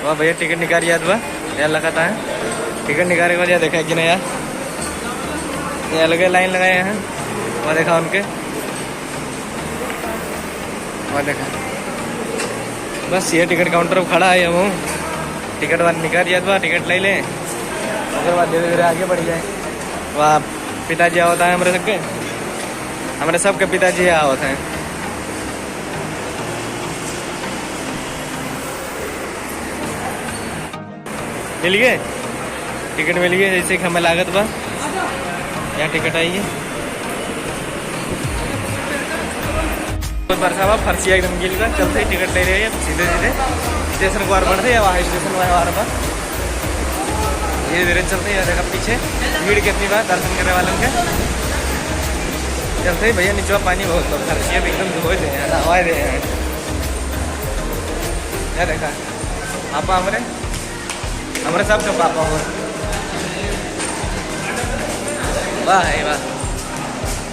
वहाँ भैया टिकट निकाल याद हुआ यार लगाता है टिकट निकालने के बाद यार देखा है कि नहीं यार ये अलग लाइन लगाए हैं। वहाँ देखा उनके वहाँ देखा बस ये टिकट काउंटर पर खड़ा है वो टिकट वाला निकाल याद हुआ टिकट ले लें उसके बाद धीरे धीरे आगे बढ़ जाए। वहाँ पिताजी होता है हमारे सबके पिताजी यहाँ होते हैं। मिल गए टिकट मिल गए जैसे कि हमें लागत बा यहाँ टिकट आई है बरसावा फर्सिया एकदम गिल का चलते ही टिकट ले रहे हैं सीधे सीधे स्टेशन को बार बढ़ते या वहाँ स्टेशन बार बार धीरे धीरे चलते हैं। देखा पीछे भीड़ कितनी बार दर्शन करने वालों के चलते ही भैया नीचे पानी बहुत लोग फर्सिया भी एकदम धोए दे हैं नहवाए दे हैं। क्या देखा पापा हमारे सब का पापा हो वाह है वाह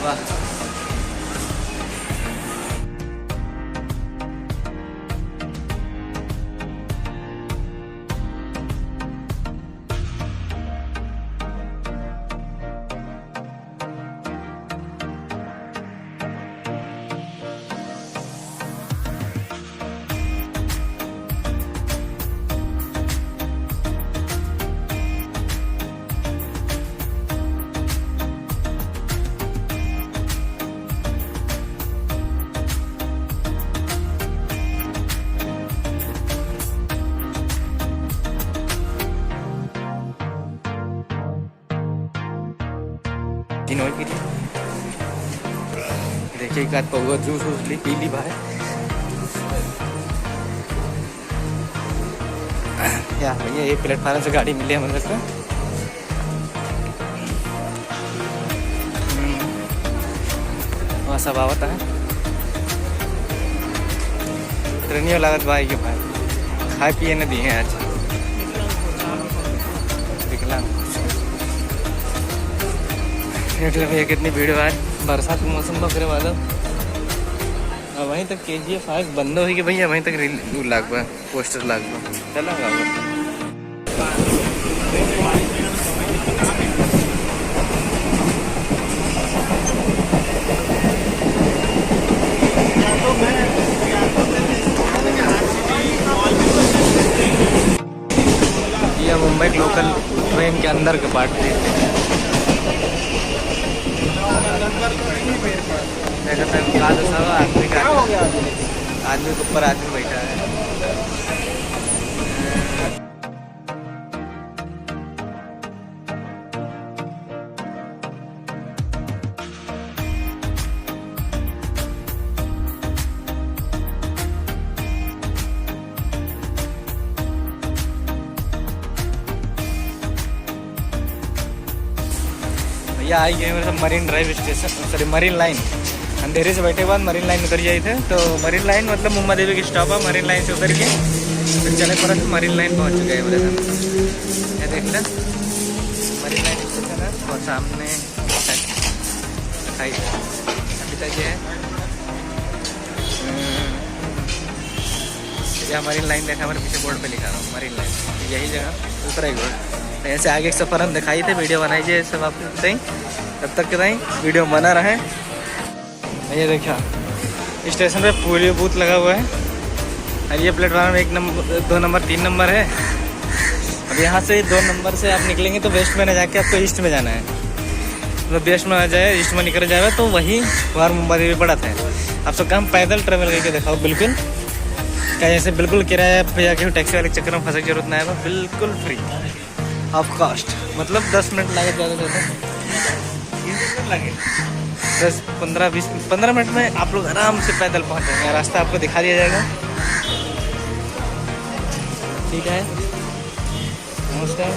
वाह। देखिए एक आध पौवा जूस वूस ली पी ली भाई क्या भैया ये प्लेटफार्म से गाड़ी मिली हमें सबको वहाँ सब आवता है ट्रेनियों लागत भाई के भाई खाए पिए न दिए आज विकलांग भैया कितनी भीड़ है बरसात का मौसम बकरे वाला अब वहीं तक KGF बंद हो कि भैया वहीं तक लाग पा पोस्टर लाग पा चला ये मुंबई लोकल ट्रेन के अंदर के पार्ट थे आदमी के ऊपर आदमी बैठा है। भैया आई गए मेरे marine drive station sorry marine line अंधेरे से बैठे के बाद मरीन लाइन उतर जाए थे तो मरीन लाइन मतलब मुम्बा देवी की स्टॉप है मरीन लाइन से उतर के फिर चले पर मरीन लाइन पहुंच चुके हैं मेरे साथ। देख लें मरीन लाइन स्टेशन है और सामने पिताजी है यहाँ मरीन लाइन देखा हमारे पीछे बोर्ड पे लिखा रहा हूँ मरीन लाइन यही जगह उतरेगा। ऐसे आगे एक सफ़र हम दिखाई थे वीडियो बनाई जाए सब आप बताई तब तक के ताई वीडियो बना रहे। ये देखा स्टेशन पे पूरी बूथ लगा हुआ है और ये प्लेटफार्म 1 नंबर 2 नंबर 3 नंबर है। अब यहाँ से 2 नंबर से आप निकलेंगे तो वेस्ट में न जाके आपको ईस्ट में जाना है तो वेस्ट में आ जाए ईस्ट में निकल जाएगा तो वही बाहर मुंबई देवी पड़ा था। आप सबका हम पैदल ट्रेवल करके दिखाओ बिल्कुल क्या जैसे बिल्कुल किराया पे जाके टैक्सी वाले चक्कर में फंसे की जरूरत नहीं है बिल्कुल फ्री ऑफ कॉस्ट मतलब 10 मिनट लगे ज़्यादा से लगे 10-15 मिनट में आप लोग आराम से पैदल पहुंच जाएंगे। रास्ता आपको दिखा दिया जाएगा। ठीक है नमस्कार।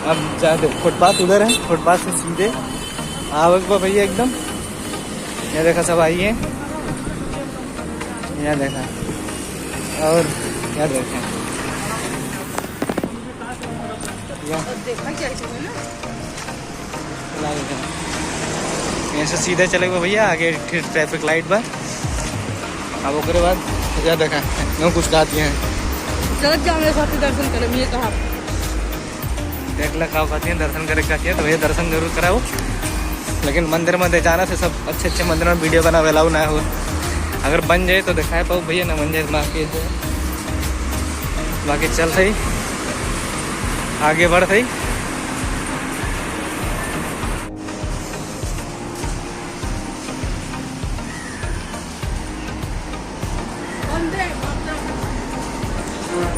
अब जाते फुटपाथ उधर है, फुटपाथ से सीधे आवक पर भैया एकदम। यहाँ देखा सब आई है, यहाँ देखा और यहाँ देखा यहाँ से सीधे चले गए भैया आगे ट्रैफिक लाइट पर। अब उसके बाद क्या देखा मैं कुछ कहा दिए हैं दर्शन करें ये कहा देख ला खाओ खाती हैं दर्शन करे खाती है तो भैया दर्शन जरूर कराओ। लेकिन मंदिर में जाना से सब अच्छे अच्छे मंदिर में वीडियो बना अलाउ ना हो। अगर बन जाए तो दिखाए पाओ भैया, ना बन जाए बाकी चल सही आगे बढ़ सही।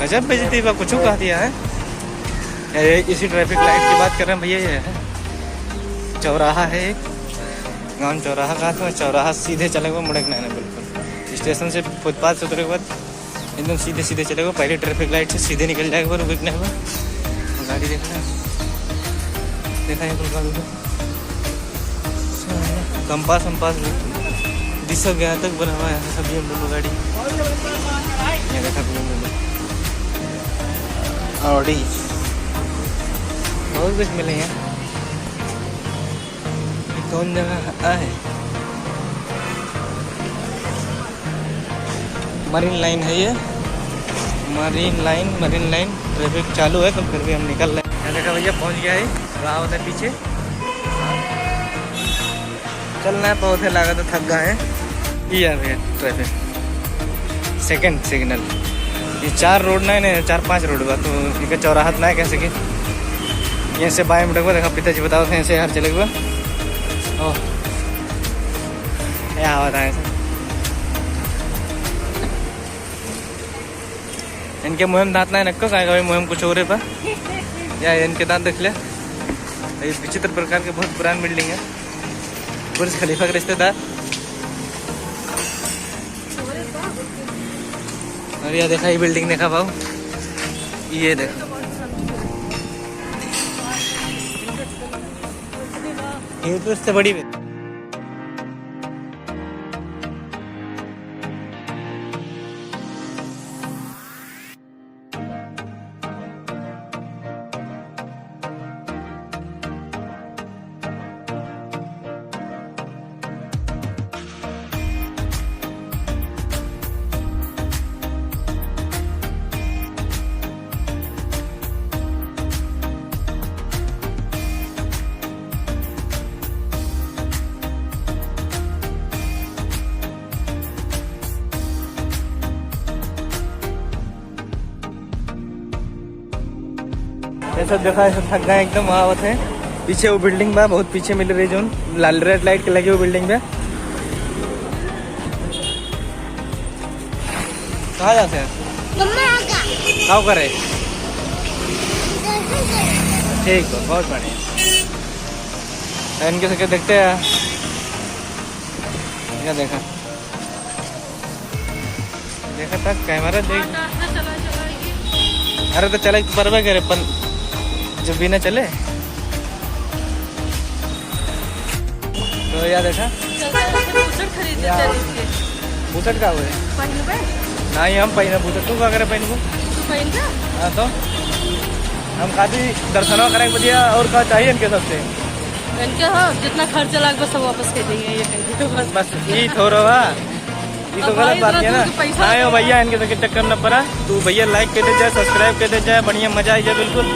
गजब बेइज्जती बा, कुछ कह दिया है। इसी ट्रैफिक लाइट की बात कर रहे हैं भैया। ये है चौराहा है एक गाँव चौराहा का, तो चौराहा सीधे चले गए मुड़क नहीं बिल्कुल। स्टेशन से फुटपाथ से उतरे के बाद एकदम सीधे सीधे चले गए। पहले ट्रैफिक लाइट से सीधे निकल जाएगा, रुकने हुआ गाड़ी देखना देखा है कंपास वम्पास दिशा गया तक बना हुआ है सब BMW गाड़ी। ये देखा BMW ऑडी बहुत कुछ मिले हैं। कौन जगह है? मरीन लाइन है ये, मरीन लाइन ट्रैफिक चालू है तो फिर भी हम निकल रहे हैं। देखा भैया पहुंच गया है, वहाँ होता है पीछे चलना है पौधे लगा तो थक गए हैं। ये है भैया ट्रैफिक सेकंड सिग्नल। ये 4 रोड ना है, 4-5 रोड बा तो इनका चौराहा ना है कैसे कि यहाँ से बाएं मुड़क देखा पिताजी बताओ थे ऐसे हर चले हुआ। ओह क्या आवाज आया ऐसे इनके मुहिम दांत ना नक्को का मुहिम कुछ हो रहे पा या इनके दांत देख ले। ये विचित्र प्रकार के बहुत पुरानी बिल्डिंग है, बुर्ज खलीफा के रिश्तेदार। और यह देखा ये बिल्डिंग देखा भाव, ये देखा ये तो इससे बड़ी है। ऐसा देखा ऐसा थक गए एकदम। वहाँ आवत है पीछे वो बिल्डिंग बा, बहुत पीछे मिल रही जो लाल रेड लाइट के लगी वो बिल्डिंग पे। कहाँ जाते हैं? खाओ करे ठीक है, बहुत बढ़िया। इनके से देखते हैं क्या देखा था कैमरा देख। अरे तो चले परवे करे पन जब भी ना चले तो यार देखा बूसट का हुए नहीं हम पहने बूसट तू क्या करे पहन हाँ तो हम काफी दर्शनों करेंगे बढ़िया। और क्या चाहिए इनके सबसे इनके हाँ जितना खर्चा लाग बस सब वापस कर देंगे ये बस ये थोड़ा ये तो गलत बात है ना। हाँ भैया इनके तो चक्कर न पड़ा। तू भैया लाइक कर दे जाए, सब्सक्राइब कर दे जाए, बढ़िया मजा आई जाए। बिल्कुल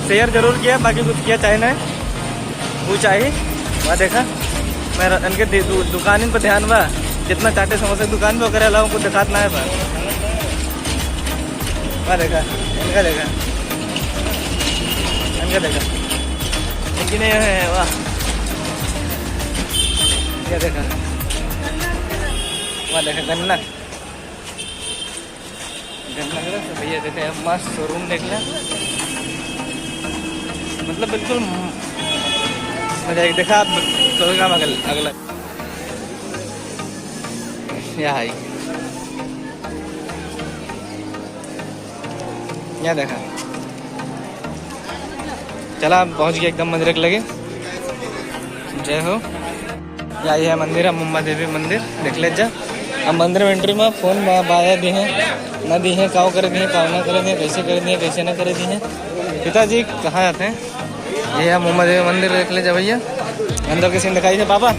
शेयर जरूर किया, बाकी कुछ किया चाहे ना वो चाहिए। वहाँ देखा मैं इनके दुकान पर ध्यान बा, जितना चाटे समोसे दुकान पर करे अलावा कुछ दिखात ना है बा। वहाँ देखा इनका देखा लेकिन ये है वाह क्या देखा वहाँ देखा गन्ना भैया देखे मस्त शोरूम देख लिया। मतलब बिल्कुल मजा देखा आप तो काम अगला यहाँ यहाँ देखा चला पहुँच गया एकदम मंदिर के लगे। जय हो। यही है मंदिर है मुम्बा देवी मंदिर, देख ले जा। अब मंदिर में एंट्री में फ़ोन बाया दी हैं न दी हैं, काव कर दी हैं काव ना कर दी हैं, कैसे कर दी हैं कैसे ना कर दी हैं। पिताजी कहाँ जाते हैं? ये है मुम्बा देवी मंदिर, देख ले जा भैया। अंदर के सीन दिखाई थे पापा।